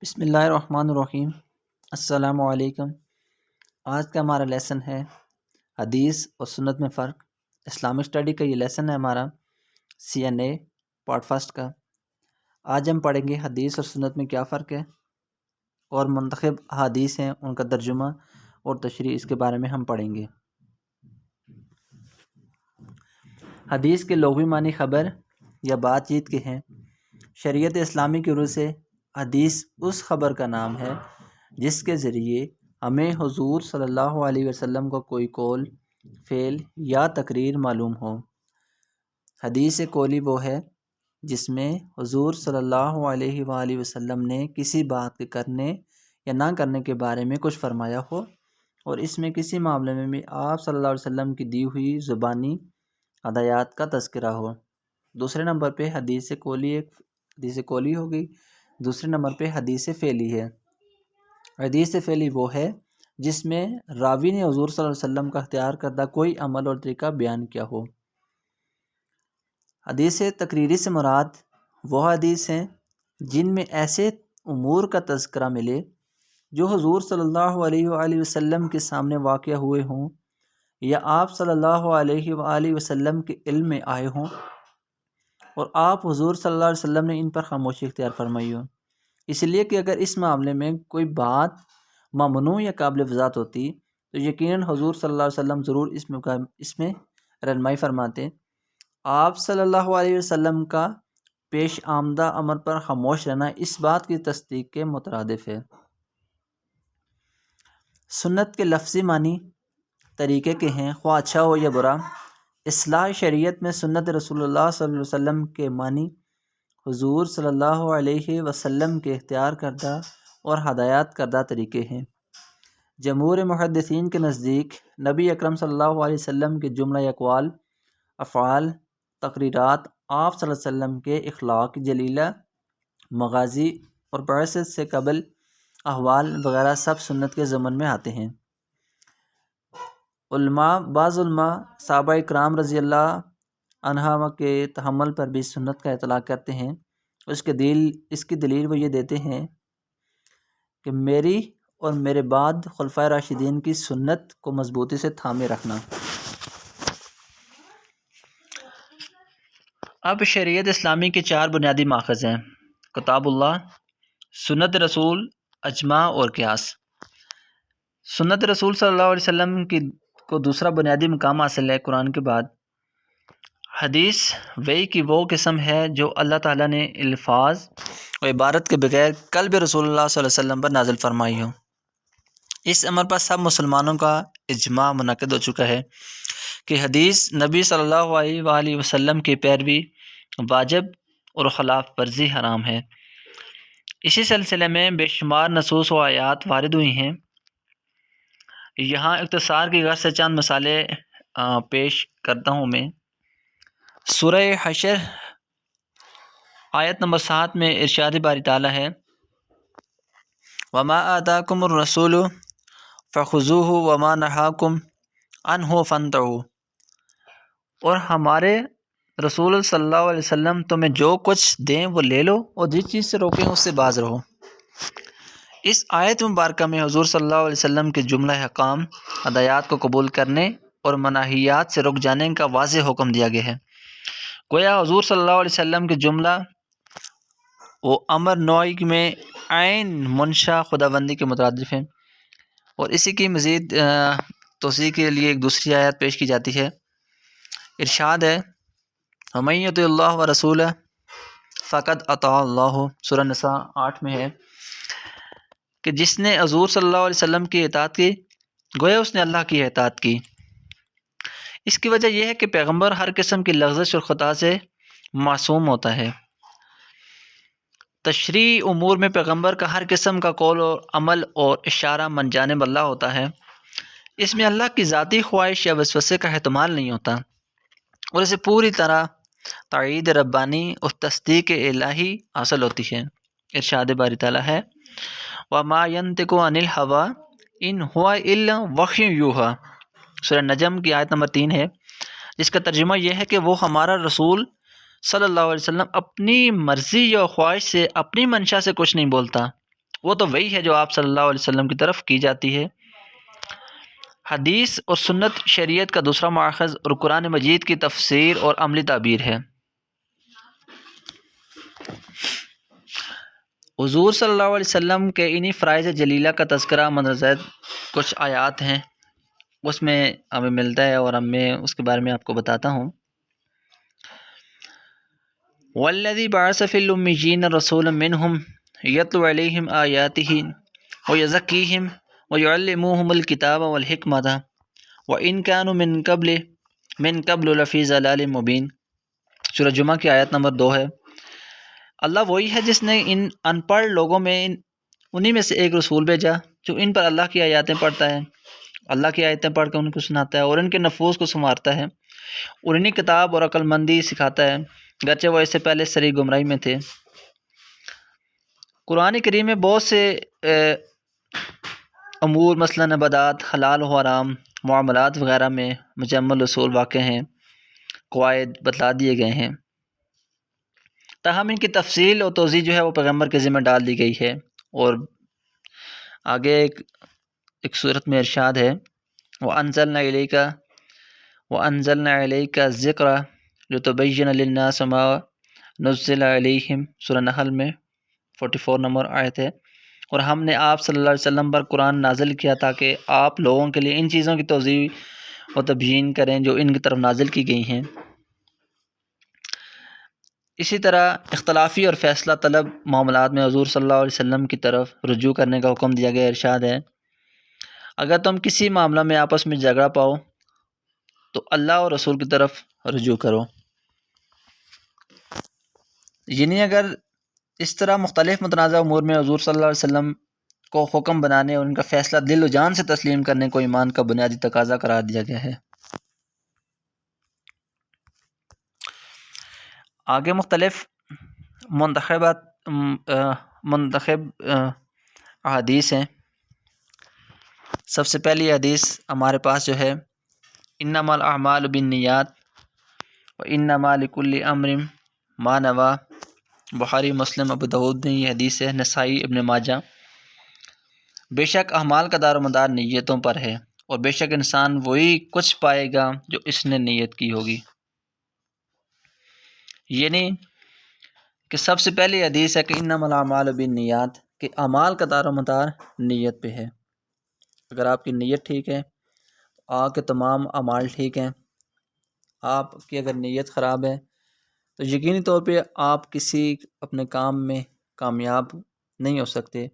بسم اللہ الرحمن الرحیم۔ السلام علیکم۔ آج کا ہمارا لیسن ہے حدیث اور سنت میں فرق۔ اسلامک اسٹڈی کا یہ لیسن ہے ہمارا CNA پارٹ فرسٹ کا۔ آج ہم پڑھیں گے حدیث اور سنت میں کیا فرق ہے، اور منتخب حدیث ہیں ان کا ترجمہ اور تشریح، اس کے بارے میں ہم پڑھیں گے۔ حدیث کے لغوی معنی خبر یا بات چیت کے ہیں۔ شریعت اسلامی کی روح سے حدیث اس خبر کا نام ہے جس کے ذریعے ہمیں حضور صلی اللہ علیہ وسلم کا کوئی قول، فعل یا تقریر معلوم ہو۔ حدیث قولی وہ ہے جس میں حضور صلی اللہ علیہ وآلہ وسلم نے کسی بات کے کرنے یا نہ کرنے کے بارے میں کچھ فرمایا ہو، اور اس میں کسی معاملے میں بھی آپ صلی اللہ علیہ وسلم کی دی ہوئی زبانی ہدایات کا تذکرہ ہو۔ دوسرے نمبر پہ حدیث قولی ہوگی، دوسرے نمبر پہ حدیث فعلی ہے۔ حدیث فعلی وہ ہے جس میں راوی نے حضور صلی اللہ علیہ وسلم کا اختیار کردہ کوئی عمل اور طریقہ بیان کیا ہو۔ حدیث تقریری سے مراد وہ حدیث ہیں جن میں ایسے امور کا تذکرہ ملے جو حضور صلی اللہ علیہ وآلہ وسلم کے سامنے واقع ہوئے ہوں یا آپ صلی اللہ علیہ وآلہ وسلم کے علم میں آئے ہوں، اور آپ حضور صلی اللہ علیہ وسلم نے ان پر خاموشی اختیار فرمائی ہو۔ اس لیے کہ اگر اس معاملے میں کوئی بات ممنوع یا قابل وضاحت ہوتی تو یقیناً حضور صلی اللہ علیہ وسلم ضرور اس میں رہنمائی فرماتے۔ آپ صلی اللہ علیہ وسلم کا پیش آمدہ امر پر خاموش رہنا اس بات کی تصدیق کے مترادف ہے۔ سنت کے لفظی معنی طریقے کے ہیں، خواہ اچھا ہو یا برا۔ اصلاح شریعت میں سنت رسول اللہ صلی اللہ علیہ وسلم کے معنی حضور صلی اللہ علیہ وسلم کے اختیار کردہ اور ہدایات کردہ طریقے ہیں۔ جمہور محدثین کے نزدیک نبی اکرم صلی اللہ علیہ وسلم کے جملہ اقوال، افعال، تقریرات، آپ صلی اللہ علیہ وسلم کے اخلاق جلیلہ، مغازی اور بعثت سے قبل احوال وغیرہ سب سنت کے ضمن میں آتے ہیں۔ بعض علماء صحابہ کرام رضی اللہ عنہم کے تحمل پر بھی سنت کا اطلاق کرتے ہیں۔ اس کی دلیل وہ یہ دیتے ہیں کہ میری اور میرے بعد خلفائے راشدین کی سنت کو مضبوطی سے تھامے رکھنا۔ اب شریعت اسلامی کے 4 بنیادی ماخذ ہیں: کتاب اللہ، سنت رسول، اجماع اور قیاس۔ سنت رسول صلی اللہ علیہ وسلم کو دوسرا بنیادی مقام حاصل ہے قرآن کے بعد۔ حدیث وحی کی وہ قسم ہے جو اللہ تعالیٰ نے الفاظ و عبارت کے بغیر قلب رسول اللہ صلی اللہ علیہ وسلم پر نازل فرمائی ہو۔ اس امر پر سب مسلمانوں کا اجماع منعقد ہو چکا ہے کہ حدیث نبی صلی اللہ علیہ وآلہ وسلم کی پیروی واجب اور خلاف ورزی حرام ہے۔ اسی سلسلے میں بے شمار نصوص و آیات وارد ہوئی ہیں۔ یہاں اختصار کی غرض سے چند مثالیں پیش کرتا ہوں میں۔ سورہ حشر آیت نمبر 7 میں ارشاد باری تعالیٰ ہے: وَمَا آتَاكُمُ الرَّسُولُ فَخُذُوهُ وَمَا نَهَاكُمْ عَنْهُ فَانْتَهُوا، اور ہمارے رسول صلی اللہ علیہ وسلم تمہیں جو کچھ دیں وہ لے لو، اور جس چیز سے روکیں اس سے باز رہو۔ اس آیت مبارکہ میں حضور صلی اللہ علیہ وسلم کے جملہ احکام، ہدایات کو قبول کرنے اور مناہیات سے رک جانے کا واضح حکم دیا گیا ہے۔ گویا حضور صلی اللہ علیہ وسلم کے جملہ وہ امر نوعی میں عین منشا خداوندی کے مترادف ہیں، اور اسی کی مزید توضیح کے لیے ایک دوسری آیت پیش کی جاتی ہے۔ ارشاد ہے: وَمَن یُطِعِ اللَّهَ وَرَسُولَهُ فَقَدْ أَطَاعَ اللَّهُ، سورہ نساء 8 میں ہے کہ جس نے حضور صلی اللہ علیہ وسلم کی اطاعت کی گویا اس نے اللہ کی اطاعت کی۔ اس کی وجہ یہ ہے کہ پیغمبر ہر قسم کی لغزش اور خطا سے معصوم ہوتا ہے۔ تشریعی امور میں پیغمبر کا ہر قسم کا قول اور عمل اور اشارہ من جانب اللہ ہوتا ہے۔ اس میں اللہ کی ذاتی خواہش یا وسوسے کا احتمال نہیں ہوتا، اور اسے پوری طرح تائید ربانی اور تصدیق الہی حاصل ہوتی ہے۔ ارشاد باری تعالیٰ ہے: وَمَا يَنطِقُ عَنِ الْهَوَىٰ إِنْ هُوَ إِلَّا وَحْيٌ يُوحَىٰ، سورہ نجم کی آیت نمبر 3 ہے، جس کا ترجمہ یہ ہے کہ وہ ہمارا رسول صلی اللہ علیہ وسلم اپنی مرضی یا خواہش سے، اپنی منشا سے کچھ نہیں بولتا، وہ تو وہی ہے جو آپ صلی اللہ علیہ وسلم کی طرف کی جاتی ہے۔ حدیث اور سنت شریعت کا دوسرا ماخذ اور قرآن مجید کی تفسیر اور عملی تعبیر ہے۔ حضور صلی اللہ علیہ وسلم کے انہی فرائض جلیلہ کا تذکرہ مندرجہ کچھ آیات ہیں، اس میں ہمیں ملتا ہے اور میں اس کے بارے میں آپ کو بتاتا ہوں۔ والذی بعث فی الامیین رسولا منہم یتلو علیہم آیاتہ ویزکیہم ویعلموہم الکتاب والحکمۃ وان کانوا من قبل لفی ضلال مبین۔ سورہ جمعہ کی آیت نمبر 2 ہے۔ اللہ وہی ہے جس نے ان ان پڑھ لوگوں میں انہی میں سے ایک رسول بھیجا جو ان پر اللہ کی آیاتیں پڑھتا ہے، اللہ کی آیتیں پڑھ کر ان کو سناتا ہے اور ان کے نفوس کو سنوارتا ہے، اور انہی کتاب اور عقل مندی سکھاتا ہے، گرچہ وہ اس سے پہلے سری گمراہی میں تھے۔ قرآن کریم میں بہت سے امور مثلاً عبادات، حلال و حرام، معاملات وغیرہ میں مجمل اصول واقع ہیں، قواعد بتلا دیے گئے ہیں، تاہم ان کی تفصیل اور توضیح جو ہے وہ پیغمبر کے ذمہ ڈال دی گئی ہے۔ اور آگے ایک صورت میں ارشاد ہے وَأَنزَلْنَا إِلَيْكَ الذِّكْرَ لِتُبَيِّنَ لِلنَّاسِ مَا نُزِّلَ إِلَيْهِمْ، سورہ نحل میں 44 نمبر آیت ہے۔ اور ہم نے آپ صلی اللہ علیہ وسلم پر قرآن نازل کیا تاکہ آپ لوگوں کے لیے ان چیزوں کی توضیح و تبیین کریں جو ان کی طرف نازل کی گئی ہیں۔ اسی طرح اختلافی اور فیصلہ طلب معاملات میں حضور صلی اللہ علیہ وسلم کی طرف رجوع کرنے کا حکم دیا گیا۔ ارشاد ہے اگر تم کسی معاملہ میں آپس میں جھگڑا پاؤ تو اللہ اور رسول کی طرف رجوع کرو۔ یعنی اگر اس طرح مختلف متنازع امور میں حضور صلی اللہ علیہ وسلم کو حکم بنانے اور ان کا فیصلہ دل و جان سے تسلیم کرنے کو ایمان کا بنیادی تقاضا قرار دیا گیا ہے۔ آگے مختلف منتخب احادیث ہیں۔ سب سے پہلی حدیث ہمارے پاس جو ہے انما الاعمال بالنیات وانما لکل امر ما نوی، بخاری مسلم ابو داؤد میں یہ حدیث ہے، نسائی ابن ماجہ۔ بے شک اعمال کا دار و مدار نیتوں پر ہے اور بے شک انسان وہی کچھ پائے گا جو اس نے نیت کی ہوگی۔ یعنی کہ سب سے پہلی حدیث ہے کہ انما الاعمال بالنیات، کہ اعمال کا دار و مدار نیت پہ ہے۔ اگر آپ کی نیت ٹھیک ہے آپ کے تمام اعمال ٹھیک ہیں۔ آپ کی اگر نیت خراب ہے تو یقینی طور پہ آپ کسی اپنے کام میں کامیاب نہیں ہو سکتے۔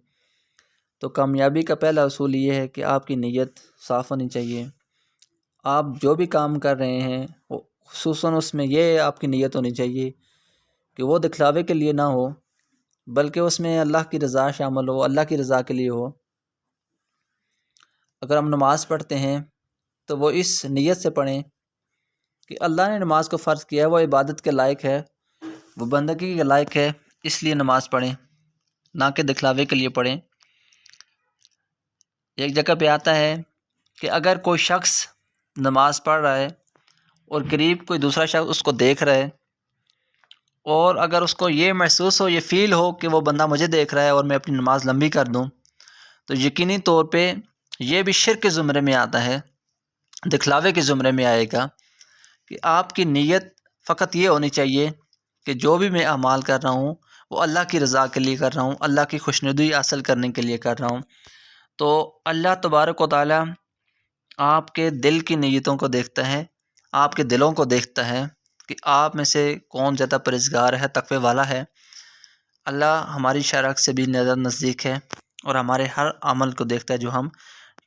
تو کامیابی کا پہلا اصول یہ ہے کہ آپ کی نیت صاف ہونی چاہیے۔ آپ جو بھی کام کر رہے ہیں وہ خصوصاً اس میں یہ آپ کی نیت ہونی چاہیے کہ وہ دکھلاوے کے لیے نہ ہو، بلکہ اس میں اللہ کی رضا شامل ہو، اللہ کی رضا کے لیے ہو۔ اگر ہم نماز پڑھتے ہیں تو وہ اس نیت سے پڑھیں کہ اللہ نے نماز کو فرض کیا ہے، وہ عبادت کے لائق ہے، وہ بندگی کے لائق ہے، اس لیے نماز پڑھیں، نہ کہ دکھلاوے کے لیے پڑھیں۔ ایک جگہ پہ آتا ہے کہ اگر کوئی شخص نماز پڑھ رہا ہے اور قریب کوئی دوسرا شخص اس کو دیکھ رہا ہے، اور اگر اس کو یہ محسوس ہو، یہ فیل ہو کہ وہ بندہ مجھے دیکھ رہا ہے اور میں اپنی نماز لمبی کر دوں، تو یقینی طور پہ یہ بھی شرک کے زمرے میں آتا ہے، دکھلاوے کے زمرے میں آئے گا۔ کہ آپ کی نیت فقط یہ ہونی چاہیے کہ جو بھی میں اعمال کر رہا ہوں وہ اللہ کی رضا کے لیے کر رہا ہوں، اللہ کی خوشنودی حاصل کرنے کے لیے کر رہا ہوں۔ تو اللہ تبارک و تعالیٰ آپ کے دل کی نیتوں کو دیکھتا ہے، آپ کے دلوں کو دیکھتا ہے کہ آپ میں سے کون زیادہ پرہیزگار ہے، تقوی والا ہے۔ اللہ ہماری شرح سے بھی زیادہ نزدیک ہے اور ہمارے ہر عمل کو دیکھتا ہے جو ہم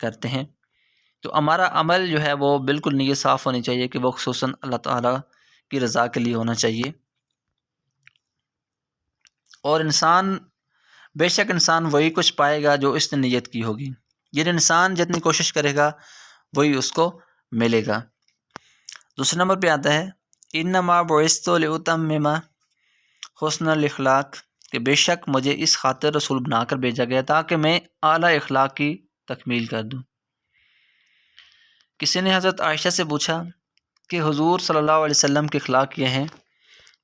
کرتے ہیں۔ تو ہمارا عمل جو ہے وہ بالکل نیت صاف ہونی چاہیے کہ وہ خصوصاً اللہ تعالیٰ کی رضا کے لیے ہونا چاہیے۔ اور بے شک انسان وہی کچھ پائے گا جو اس نے نیت کی ہوگی، یعنی انسان جتنی کوشش کرے گا وہی اس کو ملے گا۔ دوسرے نمبر پہ آتا ہے انما بعثت لاتمم حسن الاخلاق، کہ بے شک مجھے اس خاطر رسول بنا کر بھیجا گیا تاکہ میں اعلیٰ اخلاق کی تکمیل کر دوں۔ کسی نے حضرت عائشہ سے پوچھا کہ حضور صلی اللہ علیہ وسلم کے اخلاق یہ ہیں،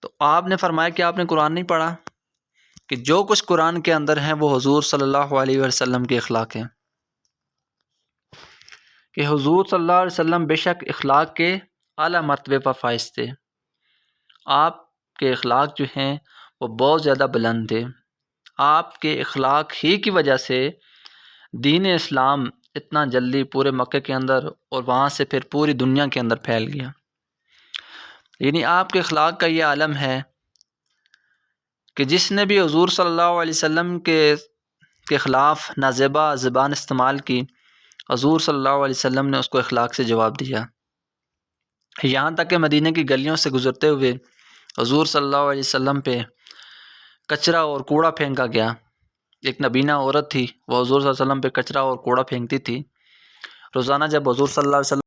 تو آپ نے فرمایا کہ آپ نے قرآن نہیں پڑھا؟ کہ جو کچھ قرآن کے اندر ہیں وہ حضور صلی اللہ علیہ وسلم کے اخلاق ہیں، کہ حضور صلی اللہ علیہ وسلم بے شک اخلاق کے اعلیٰ مرتبے پر فائز تھے۔ آپ کے اخلاق جو ہیں وہ بہت زیادہ بلند تھے۔ آپ کے اخلاق ہی کی وجہ سے دین اسلام اتنا جلدی پورے مکہ کے اندر اور وہاں سے پھر پوری دنیا کے اندر پھیل گیا۔ یعنی آپ کے اخلاق کا یہ عالم ہے کہ جس نے بھی حضور صلی اللہ علیہ وسلم کے خلاف نازیبا زبان استعمال کی، حضور صلی اللہ علیہ وسلم نے اس کو اخلاق سے جواب دیا۔ یہاں تک کہ مدینہ کی گلیوں سے گزرتے ہوئے حضور صلی اللہ علیہ وسلم پہ کچرا اور کوڑا پھینکا گیا۔ ایک نبینہ عورت تھی، وہ حضور صلی اللہ علیہ وسلم پہ کچرا اور کوڑا پھینکتی تھی۔ روزانہ جب حضور صلی اللہ علیہ وسلم